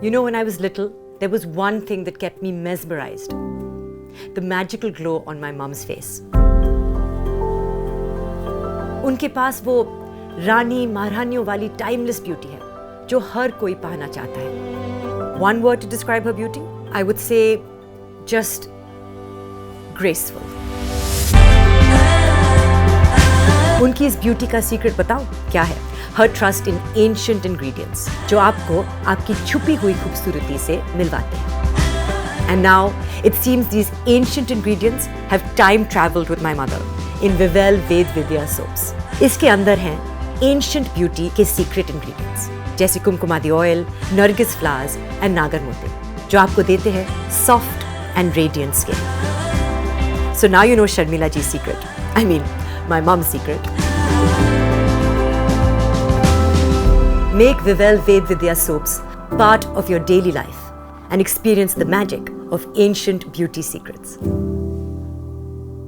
You know, when I was little, there was one thing that kept me mesmerized. The magical glow on my mom's face. उनके पास वो रानी महारानियों वाली timeless beauty है, जो हर कोई पाना चाहता है. One word to describe her beauty? I would say just graceful. उनकी इस ब्यूटी का सीक्रेट बताऊं क्या है? Her trust in ancient ingredients, जो आपको आपकी छुपी हुई खूबसूरती से मिलवाते हैं. And now it seems these ancient ingredients have time traveled with my mother in Vivel VedVidya soaps. इसके अंदर हैं ancient beauty के secret ingredients, जैसे Kumkumadi oil, Nargis flowers and Nagarmotha, जो आपको देते हैं soft and radiant skin. So now you know Sharmila ji's secret. I mean, my mom's secret. Make Vivel VedVidya soaps part of your daily life and experience the magic of ancient beauty secrets.